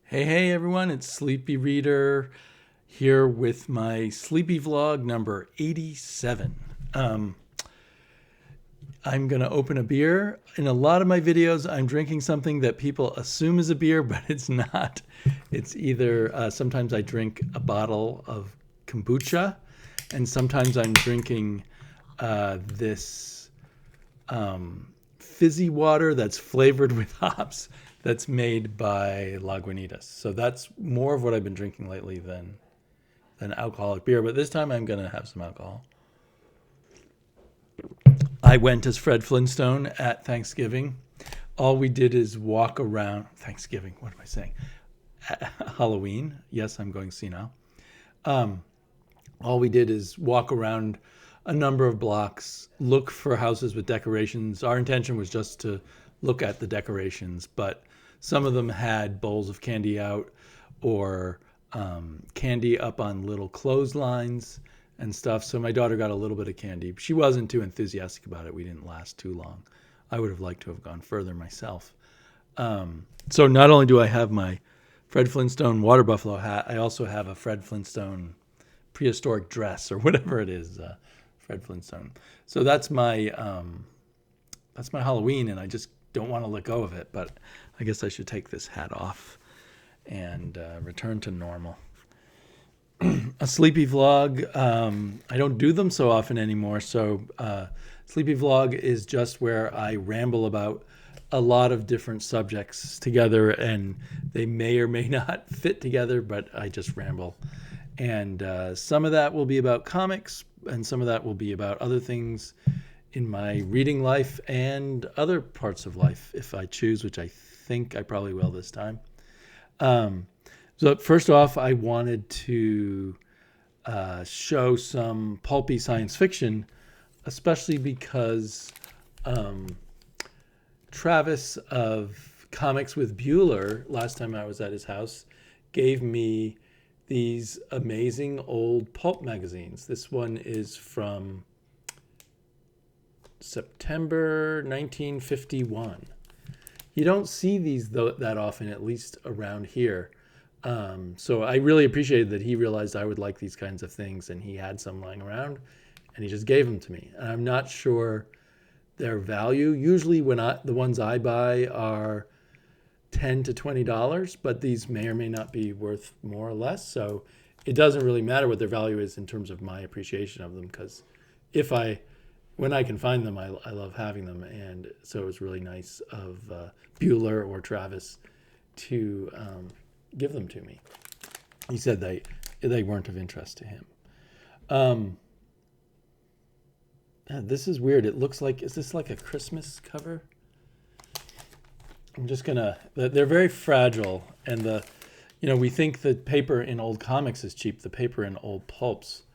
Hey everyone, it's Sleepy Reader here with my Sleepy Vlog number 87. I'm going to open a beer. In a lot of my videos, I'm drinking something that people assume is a beer, but it's not. It's either, sometimes I drink a bottle of kombucha, and sometimes I'm drinking this fizzy water that's flavored with hops that's made by Lagunitas. So that's more of what I've been drinking lately than alcoholic beer. But this time I'm going to have some alcohol. I went as Fred Flintstone at Thanksgiving. All we did is walk around. Thanksgiving, what am I saying? Halloween. Yes, I'm going senile. All we did is walk around a number of blocks, look for houses with decorations. Our intention was just to look at the decorations, but some of them had bowls of candy out or candy up on little clotheslines and stuff. So my daughter got a little bit of candy. She wasn't too enthusiastic about it. We didn't last too long. I would have liked to have gone further myself. So not only do I have my Fred Flintstone water buffalo hat, I also have a Fred Flintstone prehistoric dress or whatever it is, Fred Flintstone. So that's my Halloween, and I just don't want to let go of it. But I guess I should take this hat off and return to normal. A sleepy vlog. I don't do them so often anymore. So sleepy vlog is just where I ramble about a lot of different subjects together, and they may or may not fit together, but I just ramble. And some of that will be about comics, and some of that will be about other things in my reading life and other parts of life, if I choose, which I think I probably will this time. So first off, I wanted to show some pulpy science fiction, especially because Travis of Comics with Bueller, last time I was at his house, gave me these amazing old pulp magazines. This one is from September 1951. You don't see these that often, at least around here. So I really appreciated that he realized I would like these kinds of things, and he had some lying around, and he just gave them to me. And I'm not sure their value. Usually the ones I buy are $10 to $20, but these may or may not be worth more or less. So it doesn't really matter what their value is in terms of my appreciation of them, because when I can find them, I love having them. And so it was really nice of Bueller or Travis to give them to me. He said they weren't of interest to him. This is weird. It looks like, is this like a Christmas cover? They're very fragile, and we think that paper in old comics is cheap. The paper in old pulps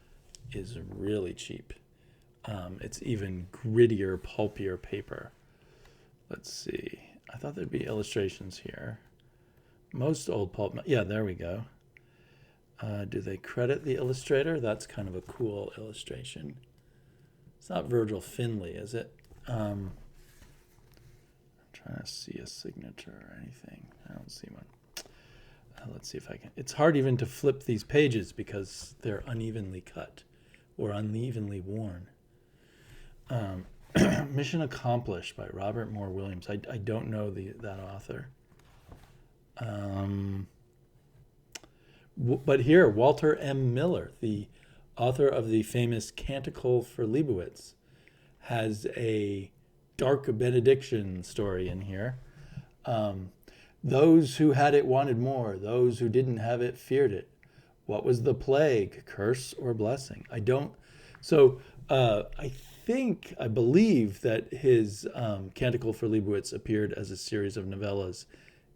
is really cheap. It's even grittier, pulpier paper. Let's see. I thought there'd be illustrations here. Most old pulp, yeah, there we go. Do they credit the illustrator? That's kind of a cool illustration. It's not Virgil Finlay, is it? I'm trying to see a signature or anything. I don't see one. Let's see if I can. It's hard even to flip these pages because they're unevenly cut or unevenly worn. Mission Accomplished by Robert Moore Williams. I don't know that author. But here, Walter M. Miller, the author of the famous Canticle for Leibowitz, has a dark benediction story in here. Those who had it wanted more. Those who didn't have it feared it. What was the plague, curse or blessing? I believe that his Canticle for Leibowitz appeared as a series of novellas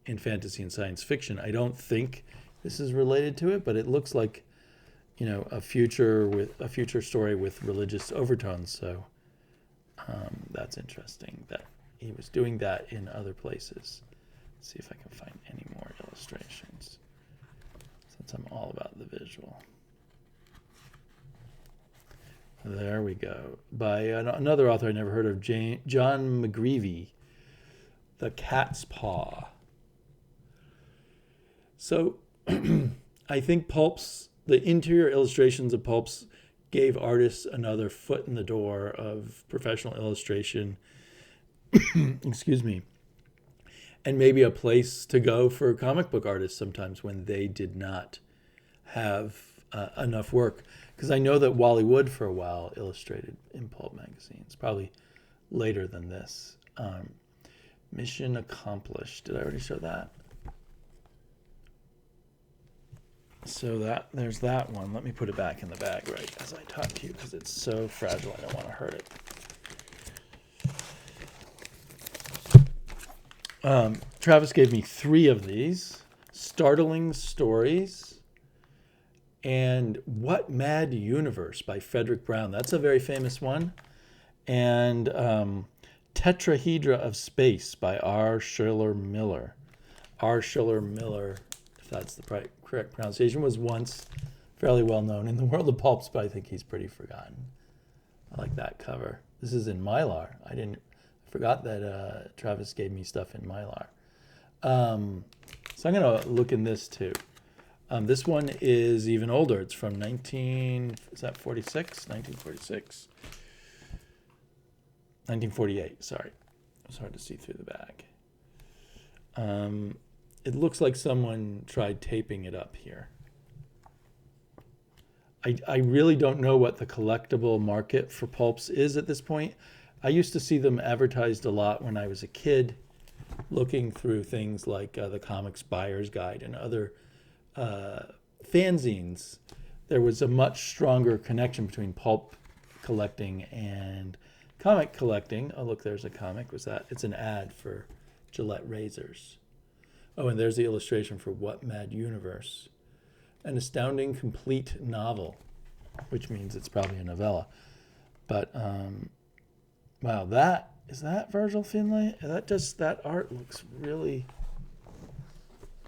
in fantasy and science fiction. I don't think this is related to it, but it looks like, a future story with religious overtones. So that's interesting that he was doing that in other places. Let's see if I can find any more illustrations, since I'm all about the visual. There we go. By another author I never heard of, John McGreevy, The Cat's Paw. So I think the interior illustrations of Pulps gave artists another foot in the door of professional illustration, excuse me, and maybe a place to go for comic book artists sometimes when they did not have enough work. Because I know that Wally Wood for a while illustrated in Pulp Magazines, probably later than this. Mission Accomplished. Did I already show that? So there's that one. Let me put it back in the bag right as I talk to you because it's so fragile. I don't want to hurt it. Travis gave me 3 of these. Startling Stories and What Mad Universe by Frederick Brown. That's a very famous one. And Tetrahedra of Space by R. Schiller Miller. R. Schiller Miller, if that's the correct pronunciation, was once fairly well known in the world of pulps, but I think he's pretty forgotten. I like that cover. This is in Mylar. I forgot that Travis gave me stuff in Mylar. So I'm going to look in this too. This one is even older. It's from 1946? 1946. 1948, sorry. It's hard to see through the bag. It looks like someone tried taping it up here. I really don't know what the collectible market for pulps is at this point. I used to see them advertised a lot when I was a kid, looking through things like the Comics Buyer's Guide and other fanzines. There was a much stronger connection between pulp collecting and comic collecting. Oh, look, there's a comic. It's an ad for Gillette razors. Oh, and there's the illustration for What Mad Universe. An astounding complete novel, which means it's probably a novella. But, wow, is that Virgil Finlay? That art looks really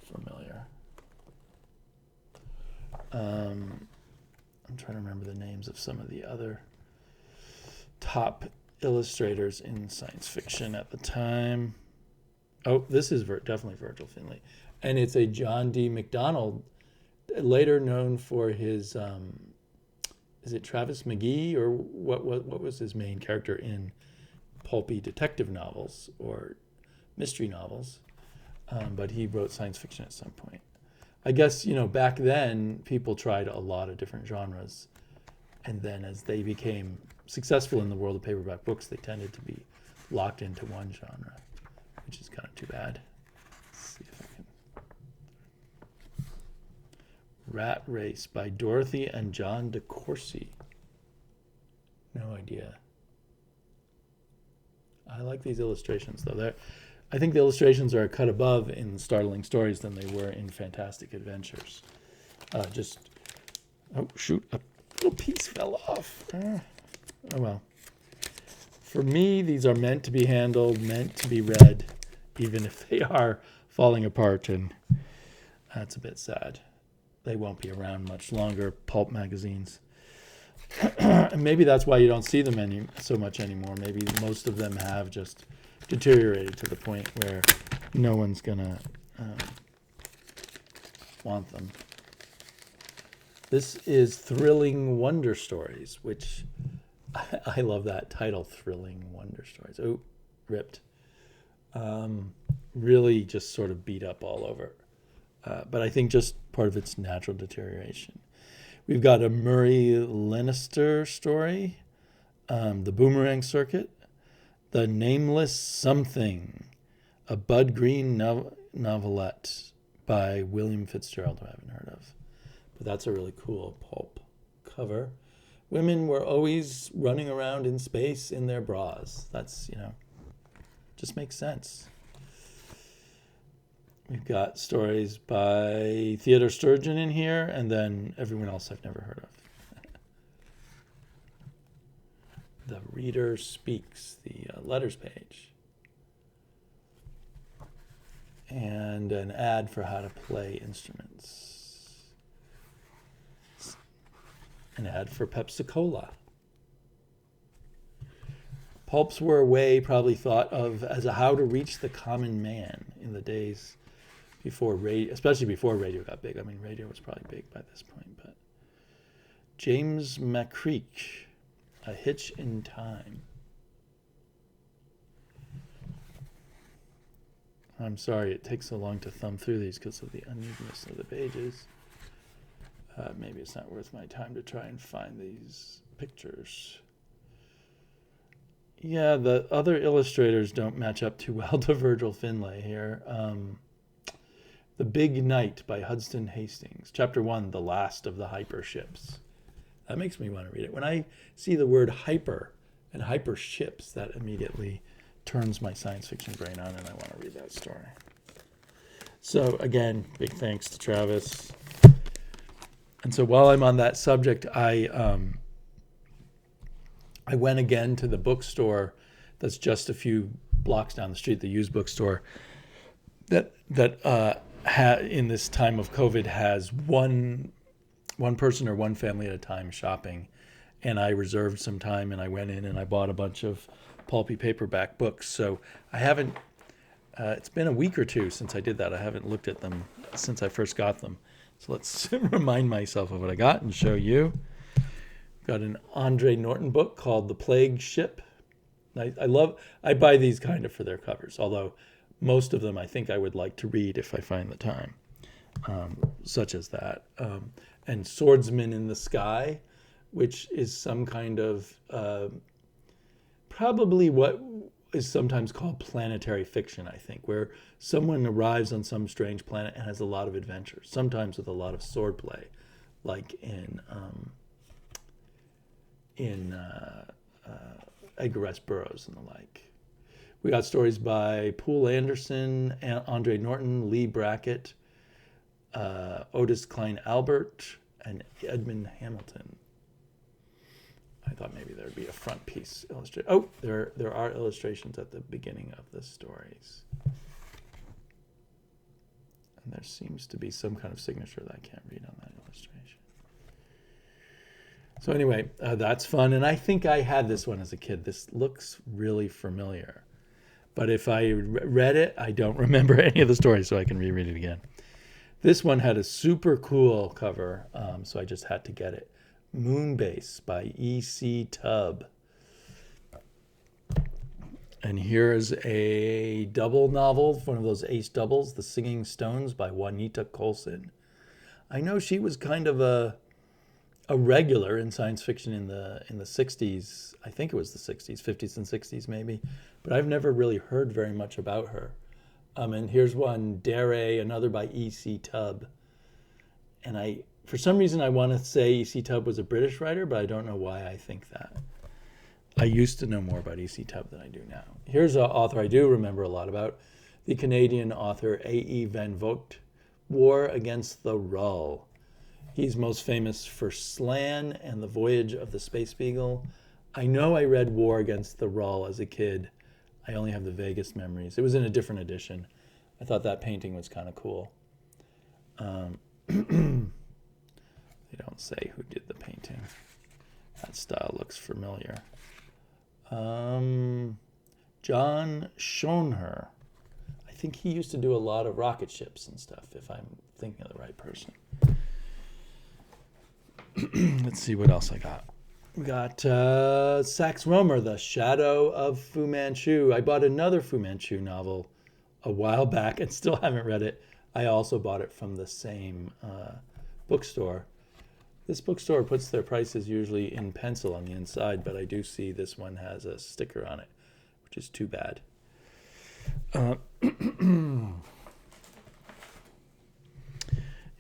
familiar. I'm trying to remember the names of some of the other top illustrators in science fiction at the time. Oh, this is definitely Virgil Finlay. And it's a John D. MacDonald, later known for his, is it Travis McGee? Or what was his main character in pulpy detective novels or mystery novels? But he wrote science fiction at some point. I guess, back then, people tried a lot of different genres. And then as they became successful in the world of paperback books, they tended to be locked into one genre, which is kind of too bad. Let's see if I can. Rat Race by Dorothy and John DeCourcy. No idea. I like these illustrations, though. I think the illustrations are a cut above in Startling Stories than they were in Fantastic Adventures. Oh, shoot, a little piece fell off. Oh, well. For me, these are meant to be handled, meant to be read, even if they are falling apart, and that's a bit sad. They won't be around much longer, pulp magazines. And maybe that's why you don't see them so much anymore. Maybe most of them have just deteriorated to the point where no one's gonna want them. This is Thrilling Wonder Stories, which I love that title, Thrilling Wonder Stories. Oh, ripped. Really just sort of beat up all over. But I think just part of its natural deterioration. We've got a Murray Leinster story, The Boomerang Circuit, The Nameless Something, a Bud Green novelette by William Fitzgerald, who I haven't heard of. But that's a really cool pulp cover. Women were always running around in space in their bras. That's, just makes sense. We've got stories by Theodore Sturgeon in here, and then everyone else I've never heard of. The Reader Speaks, the letters page. And an ad for how to play instruments. An ad for Pepsi Cola. Pulps were a way probably thought of as a how to reach the common man in the days before radio, especially before radio got big. I mean, radio was probably big by this point, but James McCreek, A Hitch in Time. I'm sorry it takes so long to thumb through these because of the unevenness of the pages. Maybe it's not worth my time to try and find these pictures. Yeah, the other illustrators don't match up too well to Virgil Finlay here. The Big Night by Hudson Hastings. Chapter 1, The Last of the Hyper Ships. That makes me want to read it. When I see the word hyper and hyper ships, that immediately turns my science fiction brain on, and I want to read that story. So again, big thanks to Travis. And so while I'm on that subject, I went again to the bookstore that's just a few blocks down the street, the used bookstore that in this time of COVID has one person or one family at a time shopping. And I reserved some time, and I went in and I bought a bunch of pulpy paperback books. So I haven't, it's been a week or two since I did that. I haven't looked at them since I first got them. So let's remind myself of what I got and show you. Got an Andre Norton book called The Plague Ship. I buy these kind of for their covers, although most of them I think I would like to read if I find the time, such as that. And Swordsman in the Sky, which is some kind of, probably what is sometimes called planetary fiction, I think, where someone arrives on some strange planet and has a lot of adventures, sometimes with a lot of swordplay, like in Edgar Rice Burroughs and the like. We got stories by Poul Anderson, Andre Norton, Lee Brackett, Otis Klein Albert, and Edmund Hamilton. I thought maybe there'd be a front piece illustration. Oh, there are illustrations at the beginning of the stories. And there seems to be some kind of signature that I can't read on that illustration. So anyway, that's fun. And I think I had this one as a kid. This looks really familiar. But if I read it, I don't remember any of the stories, so I can reread it again. This one had a super cool cover, so I just had to get it. Moonbase by E.C. Tubb. And here's a double novel, one of those ace doubles, The Singing Stones by Juanita Colson. I know she was kind of a regular in science fiction in the 60s. I think it was the 60s, 50s and 60s maybe. But I've never really heard very much about her. And here's one, Dare, another by E.C. Tubb. And for some reason, I want to say E.C. Tubb was a British writer, but I don't know why I think that. I used to know more about E.C. Tubb than I do now. Here's an author I do remember a lot about, the Canadian author A.E. Van Vogt, War Against the Rull. He's most famous for Slan and The Voyage of the Space Beagle. I know I read War Against the Rull as a kid. I only have the vaguest memories. It was in a different edition. I thought that painting was kind of cool. They don't say who did the painting. That style looks familiar. John Schoenherr. I think he used to do a lot of rocket ships and stuff, if I'm thinking of the right person. Let's see what else I got. We got Sax Rohmer, The Shadow of Fu Manchu. I bought another Fu Manchu novel a while back and still haven't read it. I also bought it from the same bookstore. This bookstore puts their prices usually in pencil on the inside, but I do see this one has a sticker on it, which is too bad.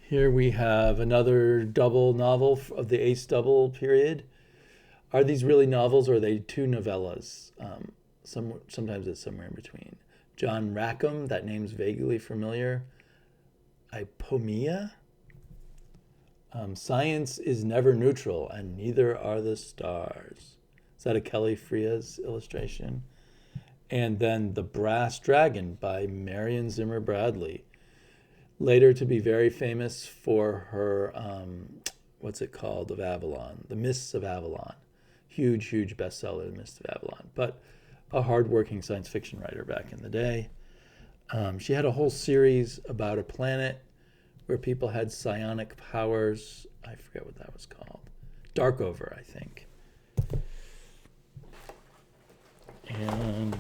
Here we have another double novel of the Ace Double period. Are these really novels or are they two novellas? Sometimes it's somewhere in between. John Rackham, that name's vaguely familiar. Ipomia. Science is never neutral, and neither are the stars. Is that a Kelly Frias illustration? And then The Brass Dragon by Marion Zimmer Bradley. Later to be very famous for her, what's it called, of Avalon? The Mists of Avalon. Huge, huge bestseller, The Mists of Avalon. But a hardworking science fiction writer back in the day. She had a whole series about a planet where people had psionic powers. I forget what that was called. Darkover, I think. And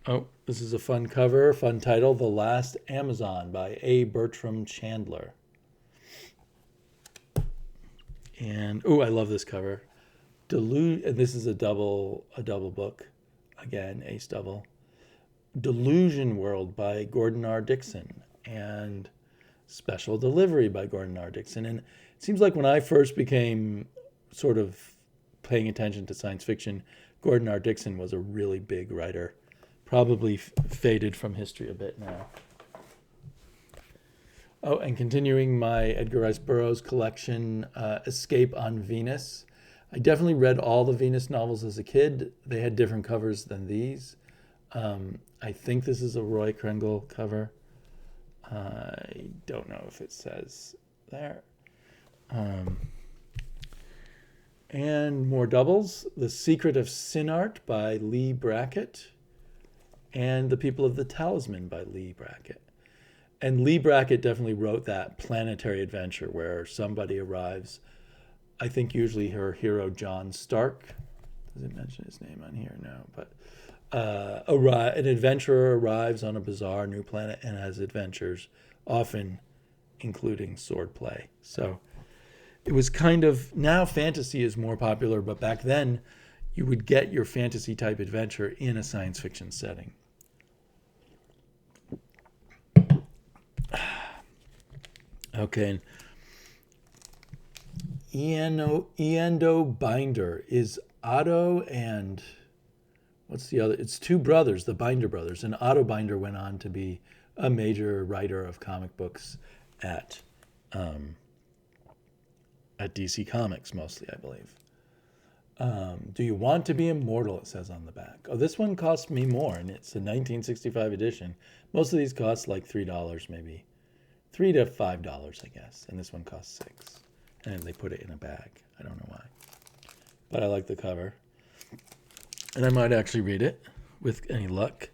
oh, this is a fun cover, fun title, The Last Amazon by A. Bertram Chandler. And oh, I love this cover. And this is a double book. Again, ace double. Delusion World by Gordon R. Dickson and Special Delivery by Gordon R. Dickson. And it seems like when I first became sort of paying attention to science fiction, Gordon R. Dickson was a really big writer. Probably faded from history a bit now. Oh, and continuing my Edgar Rice Burroughs collection, Escape on Venus. I definitely read all the Venus novels as a kid. They had different covers than these. I think this is a Roy Krengle cover. I don't know if it says there. And more doubles. The Secret of Sin Art by Lee Brackett. And The People of the Talisman by Lee Brackett. And Lee Brackett definitely wrote that planetary adventure where somebody arrives. I think usually her hero, John Stark. Does it mention his name on here? No, but an adventurer arrives on a bizarre new planet and has adventures, often including swordplay. So it was kind of, now fantasy is more popular, but back then you would get your fantasy type adventure in a science fiction setting. Okay. Eando Binder is Otto and what's the other? It's two brothers, the Binder brothers. And Otto Binder went on to be a major writer of comic books at DC Comics, mostly, I believe. Do you want to be immortal? It says on the back. Oh, this one cost me more, and it's a 1965 edition. Most of these cost like $3, maybe $3 to $5, I guess, and this one costs $6. And they put it in a bag. I don't know why, but I like the cover, and I might actually read it with any luck.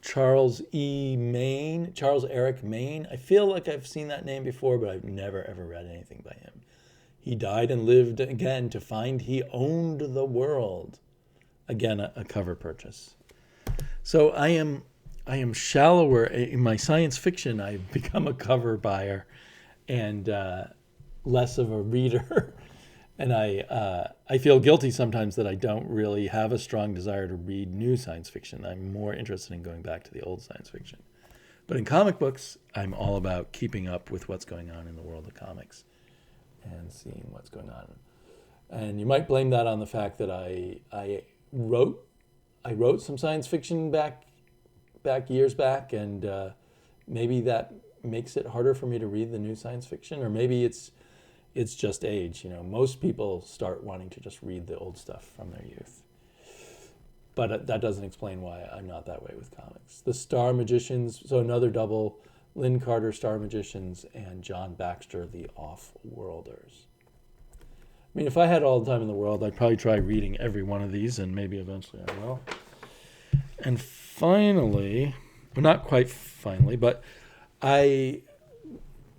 Charles Eric Maine. I feel like I've seen that name before, but I've never ever read anything by him. He died and lived again to find he owned the world. Again, a cover purchase. So I am shallower in my science fiction. I've become a cover buyer and less of a reader. And I feel guilty sometimes that I don't really have a strong desire to read new science fiction. I'm more interested in going back to the old science fiction. But in comic books, I'm all about keeping up with what's going on in the world of comics and seeing what's going on. And you might blame that on the fact that I wrote some science fiction back years back, and maybe that makes it harder for me to read the new science fiction, or maybe it's just age. You know, most people start wanting to just read the old stuff from their youth. But that doesn't explain why I'm not that way with comics. The Star Magicians, so another double, Lynn Carter, Star Magicians, and John Baxter, The Off-Worlders. I mean, if I had all the time in the world, I'd probably try reading every one of these, and maybe eventually I will. And finally, well, not quite finally, but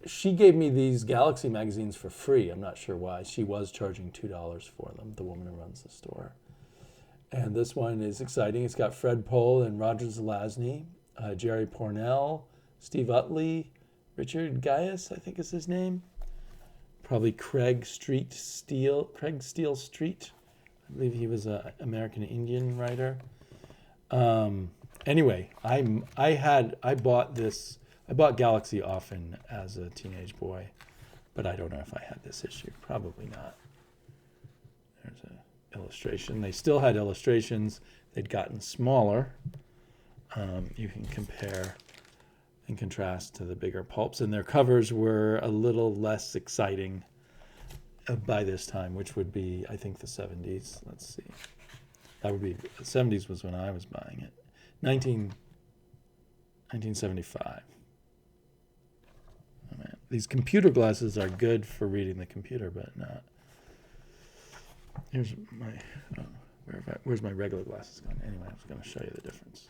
she gave me these Galaxy magazines for free. I'm not sure why. She was charging $2 for them, the woman who runs the store. And this one is exciting. It's got Fred Pohl and Roger Zelazny, Jerry Pournelle, Steve Utley, Richard Gaius, I think is his name. Probably Craig Steele Street. I believe he was an American Indian writer. Anyway, I bought Galaxy often as a teenage boy, but I don't know if I had this issue. Probably not. There's an illustration. They still had illustrations. They'd gotten smaller. You can compare and contrast to the bigger pulps, and their covers were a little less exciting by this time, which would be, I think, the 70s. Let's see. That would be, the 70s was when I was buying it. 1975. Oh, man. These computer glasses are good for reading the computer, but not. Here's my Where's my regular glasses gone? Anyway, I was going to show you the difference.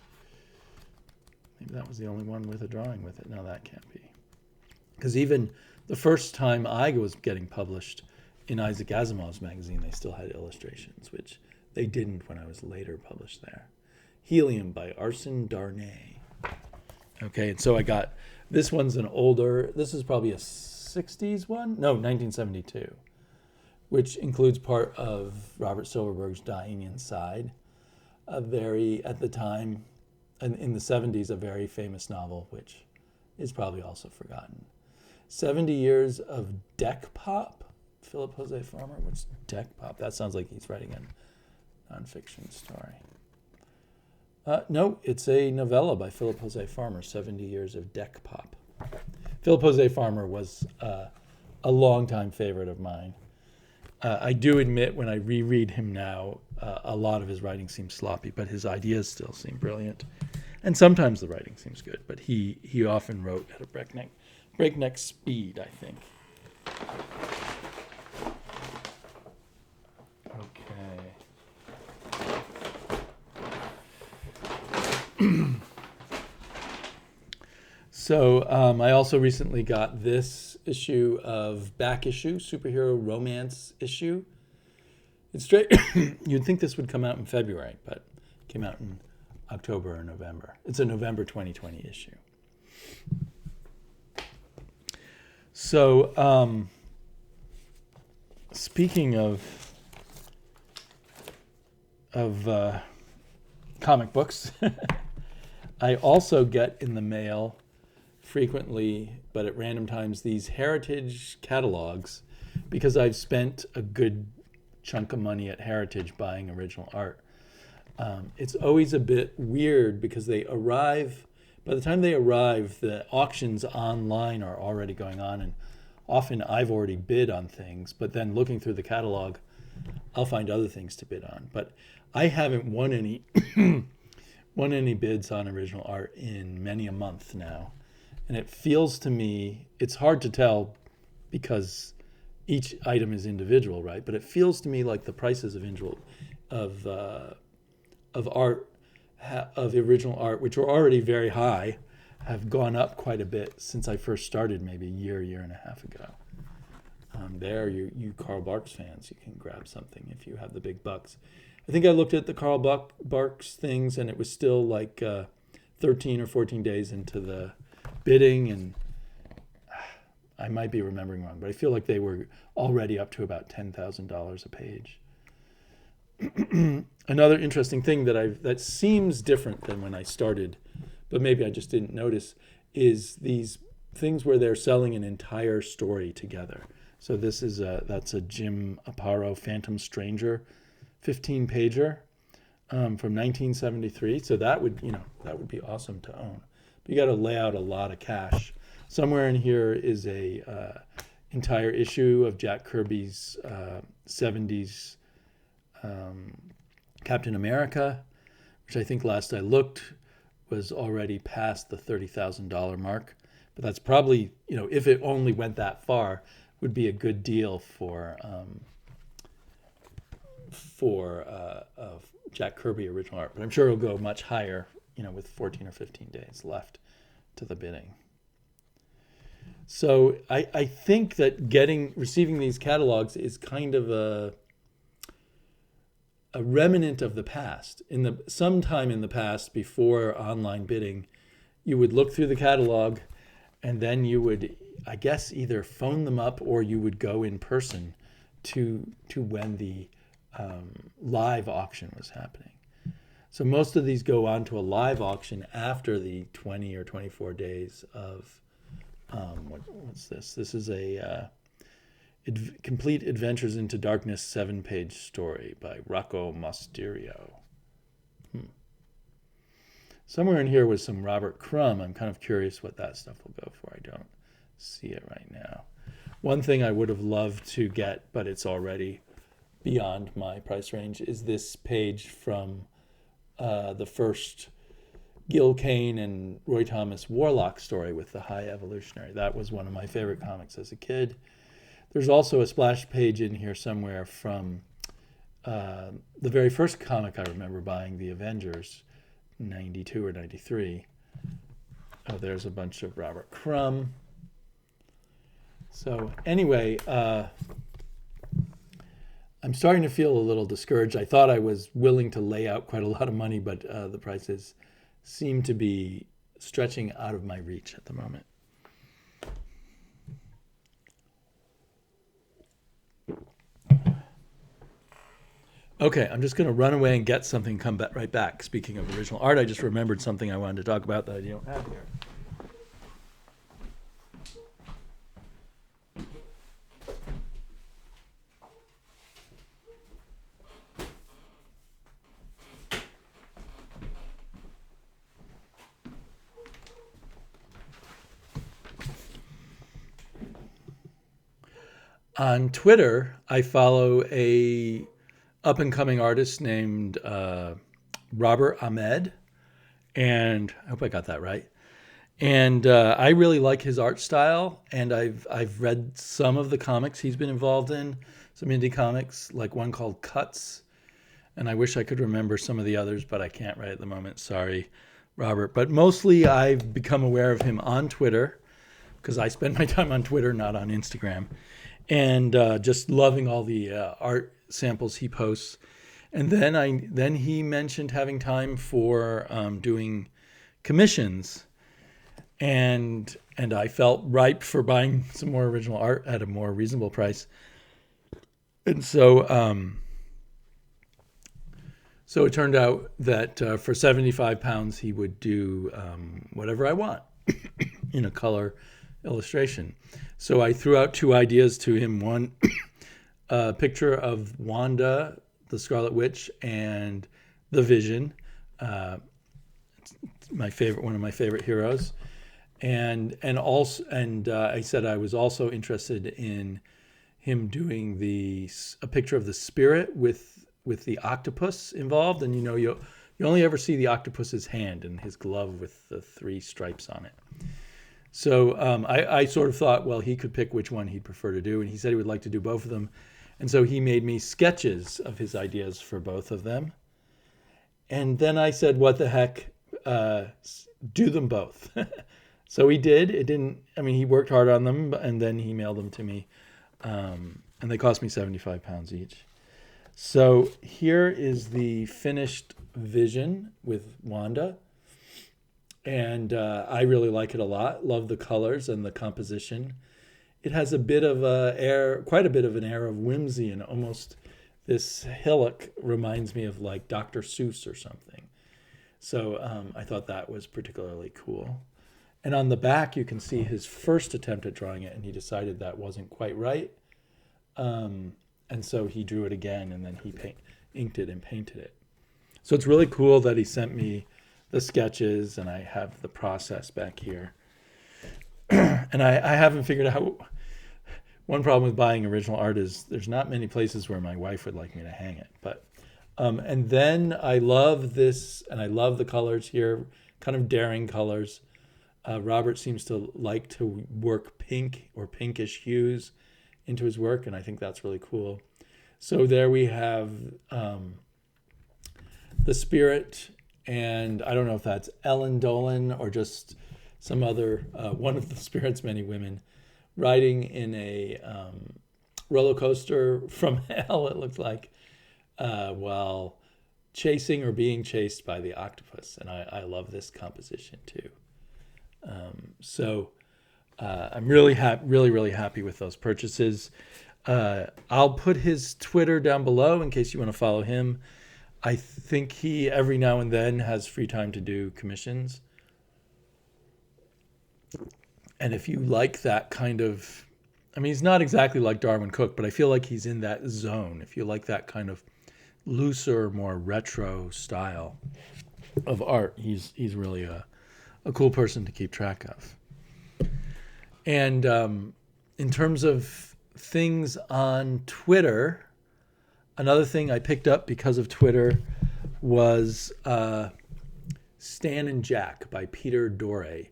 Maybe that was the only one with a drawing with it. No, that can't be. Because even the first time I was getting published in Isaac Asimov's magazine, they still had illustrations, which they didn't when I was later published there. Helium by Arsène Darnay. Okay, and so I got, this one's an older, this is probably a 60s one? No, 1972, which includes part of Robert Silverberg's Dying Inside, a very, at the time, in the 70s, a very famous novel, which is probably also forgotten. 70 Years of Deck Pop, Philip Jose Farmer. What's Deck Pop? That sounds like he's writing a nonfiction story. No, it's a novella by Philip Jose Farmer, 70 Years of Deck Pop. Philip Jose Farmer was a longtime favorite of mine. I do admit when I reread him now, a lot of his writing seems sloppy, but his ideas still seem brilliant. And sometimes the writing seems good, but he often wrote at a breakneck speed, I think. Okay. So I also recently got this issue of Back Issue, superhero romance issue. It's straight. You'd think this would come out in February, but it came out in October or November. It's a November 2020 issue. So speaking of comic books, I also get in the mail frequently, but at random times, these Heritage catalogs, because I've spent a good chunk of money at Heritage buying original art. It's always a bit weird because they arrive, by the time they arrive, the auctions online are already going on, and often I've already bid on things, but then looking through the catalog, I'll find other things to bid on. But I haven't won any bids on original art in many a month now. And it feels to me, it's hard to tell because each item is individual, right? But it feels to me like the prices of original art, which were already very high, have gone up quite a bit since I first started, maybe a year and a half ago. There, you Carl Barks fans, you can grab something if you have the big bucks. I think I looked at the Carl Barks things, and it was still like 13 or 14 days into the bidding, and I might be remembering wrong, but I feel like they were already up to about $10,000 a page. Another interesting thing that seems different than when I started, but maybe I just didn't notice, is these things where they're selling an entire story together. So this is that's a Jim Aparo Phantom Stranger 15-pager from 1973. So that would be awesome to own. But you got to lay out a lot of cash. Somewhere in here is a entire issue of Jack Kirby's 70s Captain America, which I think last I looked was already past the $30,000 mark. But that's probably, if it only went that far, would be a good deal for Jack Kirby original art. But I'm sure it'll go much higher, with 14 or 15 days left to the bidding. So I think that receiving these catalogs is kind of a remnant of the past. Sometime in the past, before online bidding, you would look through the catalog, and then you would, I guess, either phone them up or you would go in person to when the live auction was happening. So most of these go on to a live auction after the 20 or 24 days of what's this? This is a Complete Adventures into Darkness 7-page story by Rocco Mosterio. Somewhere in here was some Robert Crumb. I'm kind of curious what that stuff will go for. I don't see it right now. One thing I would have loved to get, but it's already beyond my price range, is this page from the first Gil Kane and Roy Thomas Warlock story with the High Evolutionary. That was one of my favorite comics as a kid. There's also a splash page in here somewhere from the very first comic I remember buying, The Avengers, 92 or 93. Oh, there's a bunch of Robert Crumb. So anyway, I'm starting to feel a little discouraged. I thought I was willing to lay out quite a lot of money, but the prices seem to be stretching out of my reach at the moment. Okay, I'm just going to run away and get something, come back right back. Speaking of original art, I just remembered something I wanted to talk about that I don't have here. On Twitter, I follow a up-and-coming artist named Robert Ahmed, and I hope I got that right. And I really like his art style, and I've read some of the comics he's been involved in, some indie comics, like one called Cuts, and I wish I could remember some of the others, but I can't right at the moment. Sorry, Robert. But mostly I've become aware of him on Twitter, because I spend my time on Twitter, not on Instagram, and just loving all the art samples he posts. And then he mentioned having time for doing commissions, and I felt ripe for buying some more original art at a more reasonable price. And so so it turned out that for £75 he would do whatever I want in a color illustration. So I threw out two ideas to him. One, a picture of Wanda, the Scarlet Witch, and the Vision, my favorite, one of my favorite heroes, and I said I was also interested in him doing a picture of the Spirit with the octopus involved, and you only ever see the octopus's hand and his glove with the 3 stripes on it. So I sort of thought, well, he could pick which one he'd prefer to do, and he said he would like to do both of them. And so he made me sketches of his ideas for both of them. And then I said, what the heck, do them both. So he did. He worked hard on them, and then he mailed them to me. And they cost me £75 each. So here is the finished Vision with Wanda. And I really like it a lot. Love the colors and the composition. It has a bit of quite a bit of an air of whimsy, and almost this hillock reminds me of like Dr. Seuss or something. So I thought that was particularly cool. And on the back, you can see his first attempt at drawing it, and he decided that wasn't quite right. And so he drew it again, and then he inked it and painted it. So it's really cool that he sent me the sketches, and I have the process back here. And I haven't figured out, one problem with buying original art is there's not many places where my wife would like me to hang it. But and then I love this, and I love the colors here, kind of daring colors. Robert seems to like to work pink or pinkish hues into his work, and I think that's really cool. So there we have the Spirit, and I don't know if that's Ellen Dolan or just some other, one of the Spirit's many women, riding in a roller coaster from hell, it looks like, while chasing or being chased by the octopus. And I love this composition too. So I'm really happy with those purchases. I'll put his Twitter down below in case you want to follow him. I think he every now and then has free time to do commissions. And if you like that kind of, he's not exactly like Darwin Cook, but I feel like he's in that zone. If you like that kind of looser, more retro style of art, he's really a cool person to keep track of. And in terms of things on Twitter, another thing I picked up because of Twitter was Stan and Jack by Peter Doré.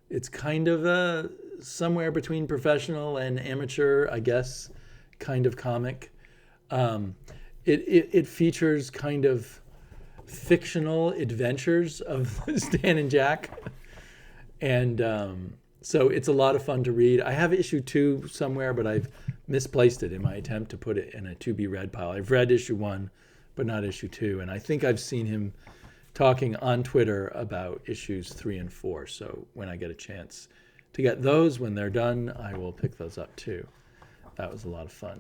It's kind of somewhere between professional and amateur, I guess, kind of comic. it features kind of fictional adventures of Stan and Jack, and so it's a lot of fun to read. I have issue 2 somewhere, but I've misplaced it in my attempt to put it in a to be read pile. I've read issue 1, but not issue 2, and I think I've seen him talking on Twitter about issues 3 and 4. So when I get a chance to get those, when they're done, I will pick those up too. That was a lot of fun.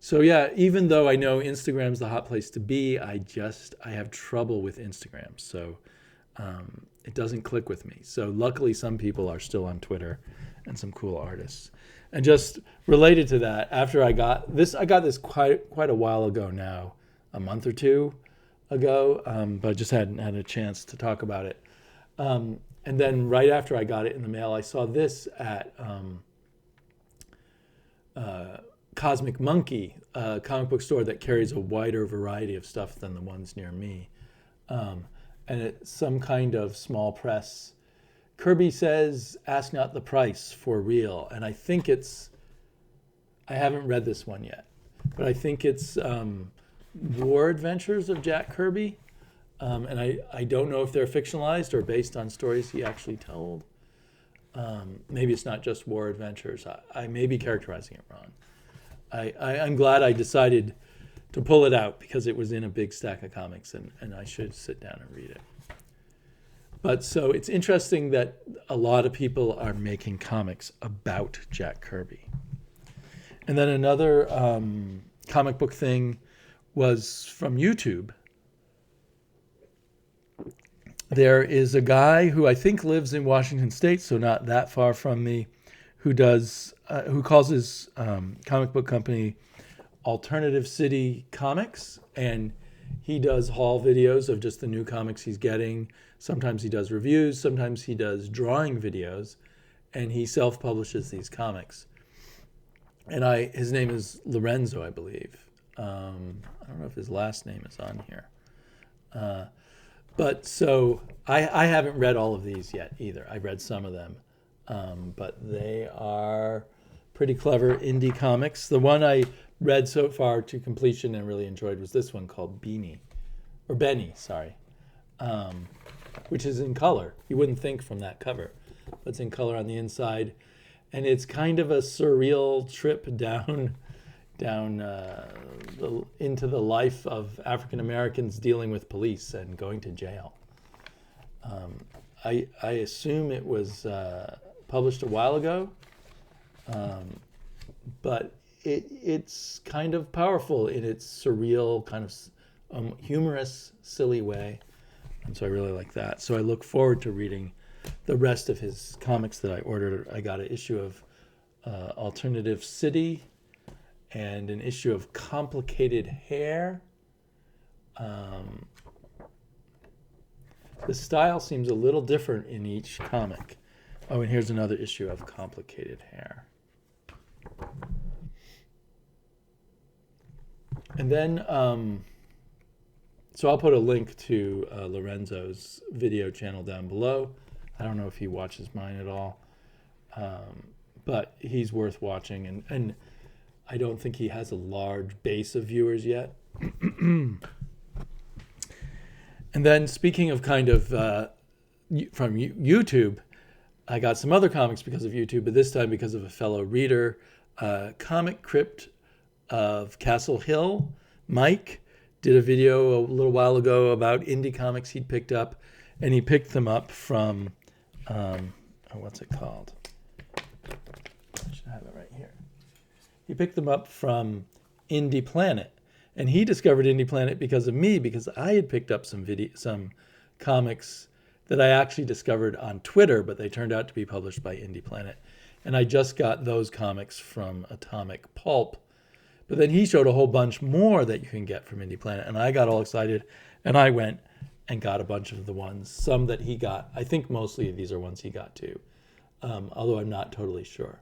So yeah, even though I know Instagram's the hot place to be, I have trouble with Instagram. So it doesn't click with me. So luckily some people are still on Twitter and some cool artists. And just related to that, after I got this quite a while ago now, a month or 2 ago, but I just hadn't had a chance to talk about it. And then right after I got it in the mail, I saw this at Cosmic Monkey, a comic book store that carries a wider variety of stuff than the ones near me. And it's some kind of small press. Kirby says, "Ask not the price, for real." And I think I haven't read this one yet, but I think it's War Adventures of Jack Kirby. And I don't know if they're fictionalized or based on stories he actually told. Maybe it's not just War Adventures. I may be characterizing it wrong. I'm glad I decided to pull it out because it was in a big stack of comics and I should sit down and read it. But so it's interesting that a lot of people are making comics about Jack Kirby. And then another comic book thing was from YouTube. There is a guy who I think lives in Washington State, so not that far from me, who calls his comic book company Alternative City Comics, and he does haul videos of just the new comics he's getting. Sometimes he does reviews, sometimes he does drawing videos, and he self-publishes these comics. And his name is Lorenzo, I believe. I don't know if his last name is on here. But so I haven't read all of these yet either. I've read some of them. But they are pretty clever indie comics. The one I read so far to completion and really enjoyed was this one called Benny, which is in color. You wouldn't think from that cover, but it's in color on the inside. And it's kind of a surreal trip down into the life of African Americans dealing with police and going to jail. I assume it was published a while ago, but it's kind of powerful in its surreal, kind of humorous, silly way. And so I really like that. So I look forward to reading the rest of his comics that I ordered. I got an issue of Alternative City and an issue of Complicated Hair. The style seems a little different in each comic. Oh, and here's another issue of Complicated Hair. And then, so I'll put a link to Lorenzo's video channel down below. I don't know if he watches mine at all, but he's worth watching. And I don't think he has a large base of viewers yet. And then speaking of kind of from YouTube, I got some other comics because of YouTube, but this time because of a fellow reader, Comic Crypt of Castle Hill. Mike did a video a little while ago about indie comics he'd picked up, and he picked them up from, what's it called? I should have it right here. He picked them up from Indieplanet, and he discovered Indieplanet because of me, because I had picked up some comics that I actually discovered on Twitter, but they turned out to be published by Indieplanet. And I just got those comics from Atomic Pulp. But then he showed a whole bunch more that you can get from Indieplanet, and I got all excited, and I went and got a bunch of the ones, some that he got. I think mostly these are ones he got too, although I'm not totally sure.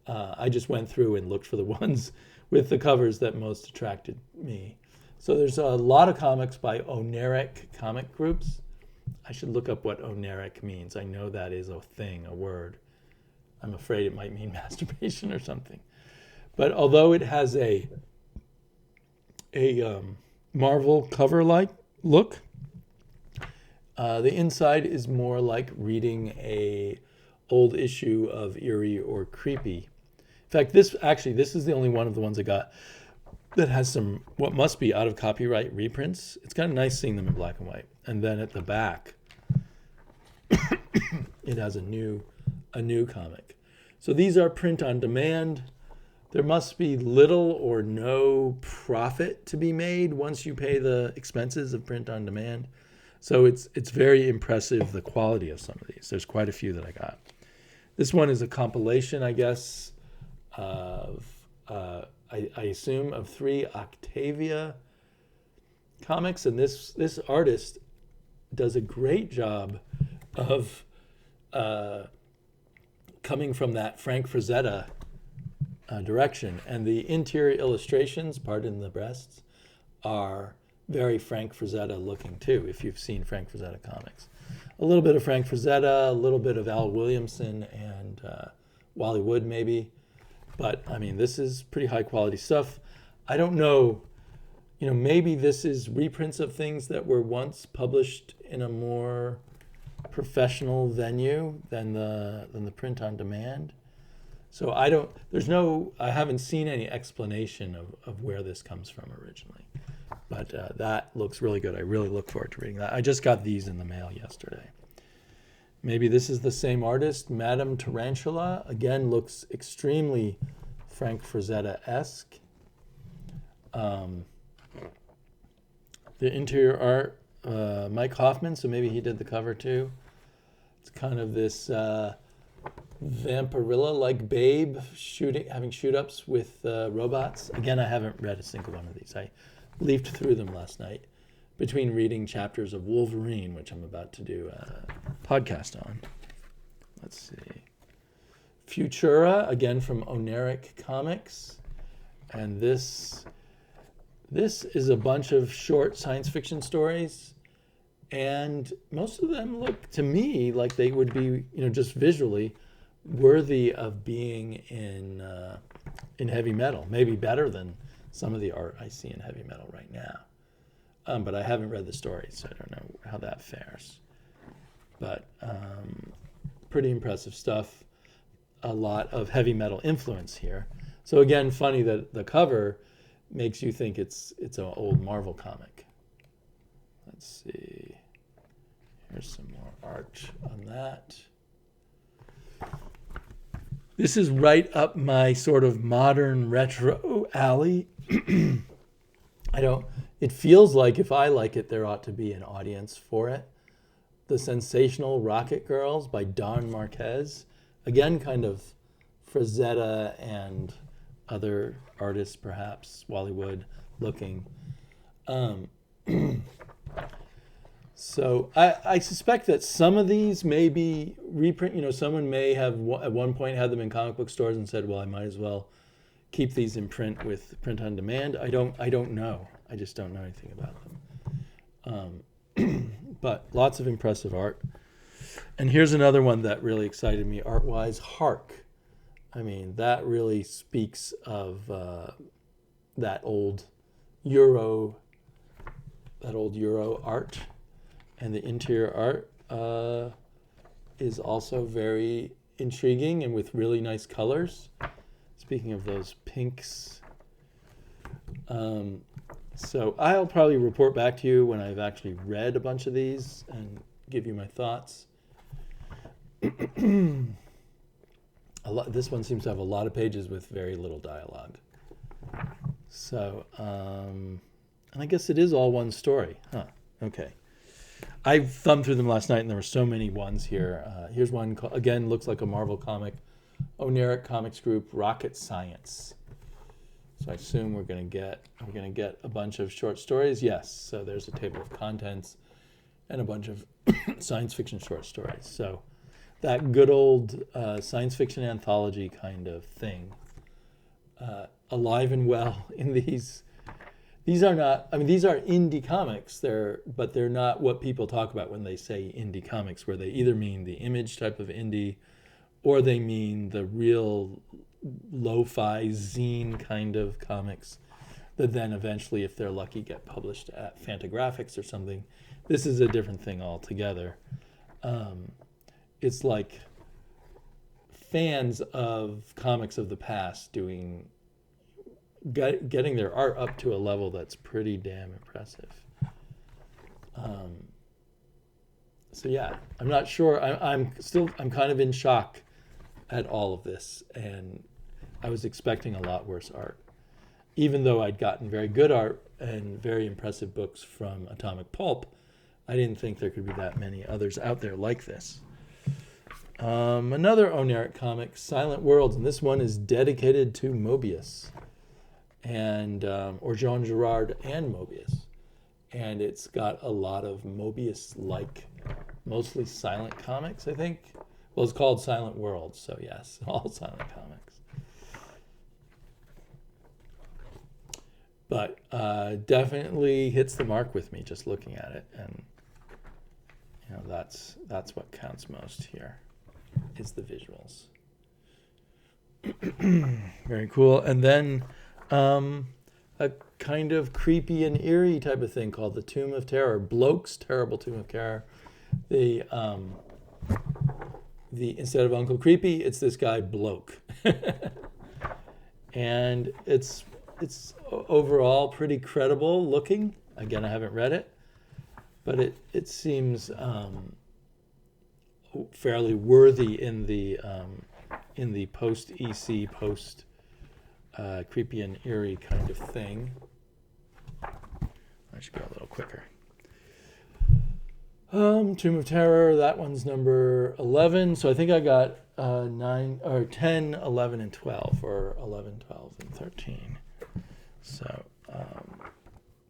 I just went through and looked for the ones with the covers that most attracted me. So there's a lot of comics by Oneric comic groups. I should look up what Oneric means. I know that is a thing, a word. I'm afraid it might mean masturbation or something. But although it has a a Marvel cover-like look. The inside is more like reading a old issue of Eerie or Creepy. In fact, this is the only one of the ones I got that has some what must be out of copyright reprints. It's kind of nice seeing them in black and white. And then at the back, it has a new comic. So these are print on demand. There must be little or no profit to be made once you pay the expenses of print on demand. So it's very impressive, the quality of some of these. There's quite a few that I got. This one is a compilation, I guess, of I assume of 3 Octavia comics, and this artist does a great job of coming from that Frank Frazetta direction, and the interior illustrations, pardon the breasts, are very Frank Frazetta looking too, if you've seen Frank Frazetta comics. A little bit of Frank Frazetta, a little bit of Al Williamson and Wally Wood maybe. But, I mean, this is pretty high quality stuff. I don't know, maybe this is reprints of things that were once published in a more professional venue than the print on demand. So I haven't seen any explanation of where this comes from originally. But that looks really good. I really look forward to reading that. I just got these in the mail yesterday. Maybe this is the same artist. Madame Tarantula, again, looks extremely Frank Frazetta-esque. The interior art, Mike Hoffman, so maybe he did the cover too. It's kind of this Vampirilla-like babe having shoot-ups with robots. Again, I haven't read a single one of these. I leafed through them last night between reading chapters of Wolverine, which I'm about to do a podcast on. Let's see. Futura, again from Oneric Comics. And this is a bunch of short science fiction stories. And most of them look to me like they would be, just visually worthy of being in heavy metal. Maybe better than some of the art I see in heavy metal right now. But I haven't read the story, so I don't know how that fares. But pretty impressive stuff. A lot of heavy metal influence here. So again, funny that the cover makes you think it's an old Marvel comic. Let's see. Here's some more art on that. This is right up my sort of modern retro alley. It feels like if I like it, there ought to be an audience for it. The Sensational Rocket Girls by Don Marquez. Again, kind of Frazetta and other artists, perhaps, Wally Wood looking. So I suspect that some of these may be reprint. Someone may have at one point had them in comic book stores and said, well, I might as well keep these in print with print on demand. I don't know. I just don't know anything about them. But lots of impressive art. And here's another one that really excited me art-wise, Hark. I mean, that really speaks of that old Euro art. And the interior art is also very intriguing and with really nice colors. Speaking of those pinks. So I'll probably report back to you when I've actually read a bunch of these and give you my thoughts. This one seems to have a lot of pages with very little dialogue. So, and I guess it is all one story. Huh, okay. I thumbed through them last night and there were so many ones here. Here's one, again, looks like a Marvel comic. Oneric Comics Group, Rocket Science. So I assume we're going to get a bunch of short stories. Yes. So there's a table of contents and a bunch of science fiction short stories. So that good old science fiction anthology kind of thing, alive and well in these. These are not. I mean, these are indie comics. But they're not what people talk about when they say indie comics, where they either mean the Image type of indie, or they mean the real lo-fi zine kind of comics. that then eventually, if they're lucky, get published at Fantagraphics or something. This is a different thing altogether. It's like fans of comics of the past getting their art up to a level that's pretty damn impressive. So yeah, I'm not sure. I'm kind of in shock at all of this, and I was expecting a lot worse art. Even though I'd gotten very good art and very impressive books from Atomic Pulp, I didn't think there could be that many others out there like this. Another Oneric comic, Silent Worlds, and this one is dedicated to Mobius, and or Jean Girard and Mobius. And it's got a lot of Mobius-like, mostly silent comics, I think. Well, it's called Silent Worlds, so yes, all silent comics. But definitely hits the mark with me just looking at it, and that's what counts most here, is the visuals. Very cool. And then a kind of creepy and eerie type of thing called the Tomb of Terror, Bloke's Terrible Tomb of Terror. The instead of Uncle Creepy, it's this guy Bloke, and it's overall pretty credible looking. Again, I haven't read it, but it seems fairly worthy in the post EC, post creepy and eerie kind of thing. I should go a little quicker. Tomb of Terror, that one's number 11. So I think I got 9 or 10, 11, and 12, or 11, 12, and 13. So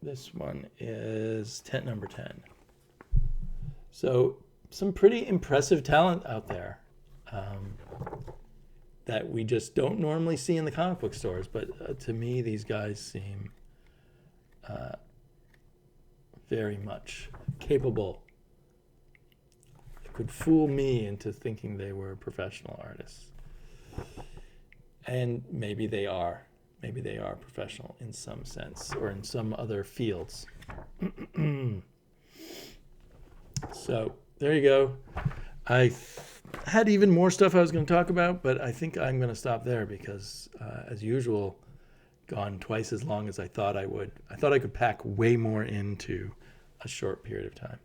this one is number 10. So some pretty impressive talent out there that we just don't normally see in the comic book stores. But to me, these guys seem very much capable. It could fool me into thinking they were professional artists. And maybe they are. Maybe they are professional in some sense, or in some other fields. So there you go. I had even more stuff I was going to talk about, but I think I'm going to stop there because, as usual, gone twice as long as I thought I would. I thought I could pack way more into a short period of time.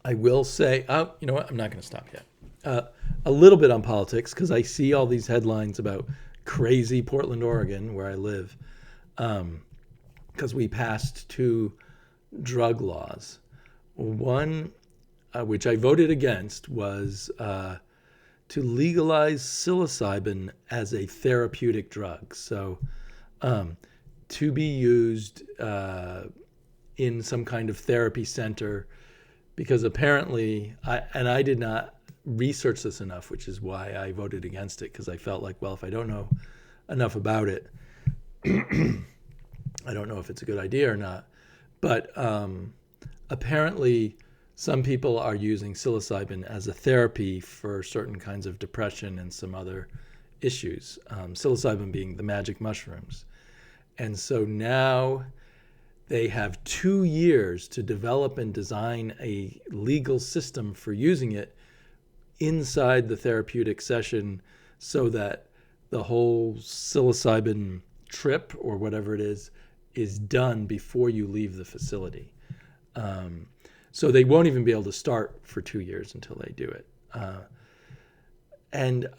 I will say, you know what? I'm not going to stop yet. A little bit on politics, because I see all these headlines about crazy Portland, Oregon, where I live, because we passed 2 drug laws. One, which I voted against, was to legalize psilocybin as a therapeutic drug. So to be used in some kind of therapy center, because apparently, I did not research this enough, which is why I voted against it, because I felt like, well, if I don't know enough about it, I don't know if it's a good idea or not. But apparently, some people are using psilocybin as a therapy for certain kinds of depression and some other issues, psilocybin being the magic mushrooms. And so now they have 2 years to develop and design a legal system for using it inside the therapeutic session, so that the whole psilocybin trip, or whatever it is done before you leave the facility. So they won't even be able to start for 2 years until they do it. And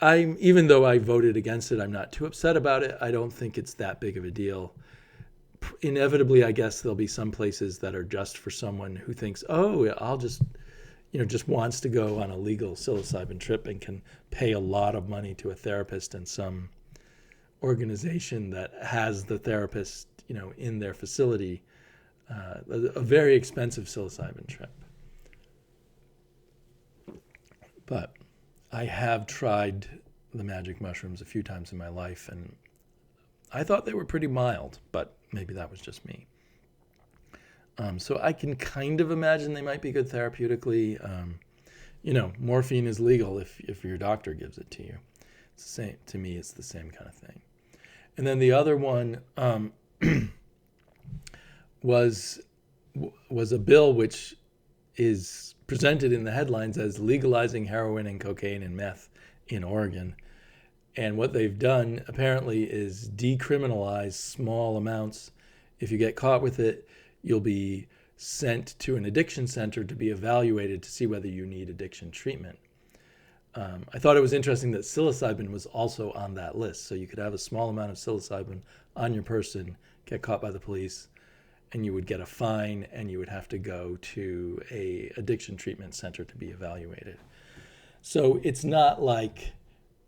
even though I voted against it, I'm not too upset about it. I don't think it's that big of a deal. Inevitably, I guess there'll be some places that are just for someone who thinks, oh, I'll just wants to go on a legal psilocybin trip and can pay a lot of money to a therapist and some organization that has the therapist, in their facility, a very expensive psilocybin trip. But I have tried the magic mushrooms a few times in my life, and I thought they were pretty mild, but maybe that was just me. So I can kind of imagine they might be good therapeutically. Morphine is legal if your doctor gives it to you. It's the same to me. It's the same kind of thing. And then the other one was a bill which is presented in the headlines as legalizing heroin and cocaine and meth in Oregon. And what they've done apparently is decriminalize small amounts. If you get caught with it, you'll be sent to an addiction center to be evaluated to see whether you need addiction treatment. I thought it was interesting that psilocybin was also on that list. So you could have a small amount of psilocybin on your person, get caught by the police, and you would get a fine, and you would have to go to a addiction treatment center to be evaluated. So it's not like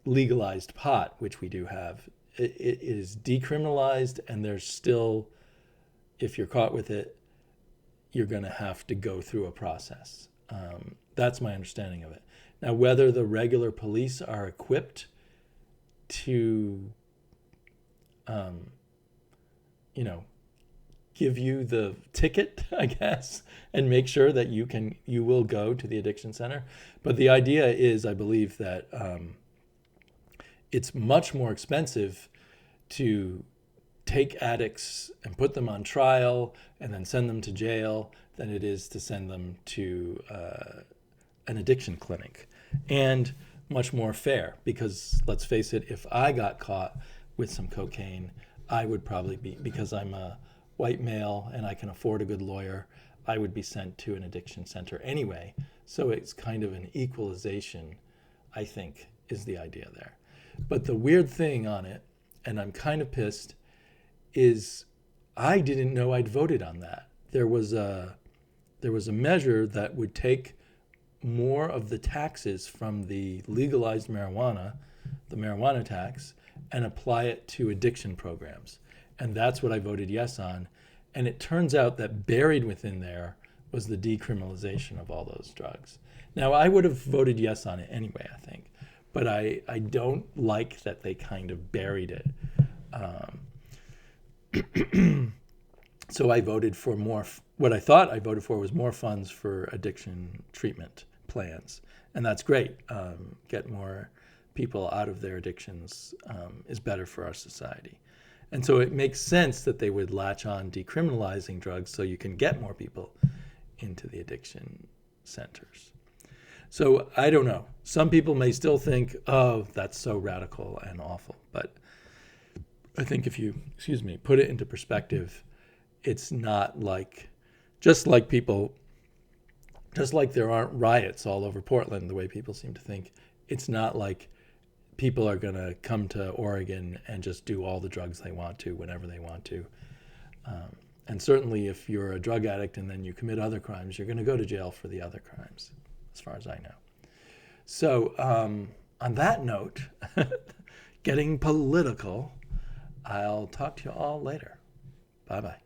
legalized pot, which we do have. It is decriminalized, and there's still, if you're caught with it, you're going to have to go through a process. That's my understanding of it. Now, whether the regular police are equipped to, give you the ticket, I guess, and make sure that you will go to the addiction center. But the idea is, I believe, that it's much more expensive to take addicts and put them on trial and then send them to jail than it is to send them to an addiction clinic. And much more fair, because let's face it, if I got caught with some cocaine, I would probably be, because I'm a white male and I can afford a good lawyer, I would be sent to an addiction center anyway. So it's kind of an equalization, I think, is the idea there. But the weird thing on it, and I'm kind of pissed, is I didn't know I'd voted on that. There was a measure that would take more of the taxes from the legalized marijuana, the marijuana tax, and apply it to addiction programs. And that's what I voted yes on. And it turns out that buried within there was the decriminalization of all those drugs. Now, I would have voted yes on it anyway, I think. But I don't like that they kind of buried it. So I voted for more. What I thought I voted for was more funds for addiction treatment plans. And that's great. Get more people out of their addictions is better for our society. And so it makes sense that they would latch on decriminalizing drugs so you can get more people into the addiction centers. So I don't know. Some people may still think, oh, that's so radical and awful. But I think if you, put it into perspective, it's not like, just like there aren't riots all over Portland, the way people seem to think, it's not like people are going to come to Oregon and just do all the drugs they want to whenever they want to. And certainly if you're a drug addict and then you commit other crimes, you're going to go to jail for the other crimes, as far as I know. So on that note, getting political, I'll talk to you all later. Bye-bye.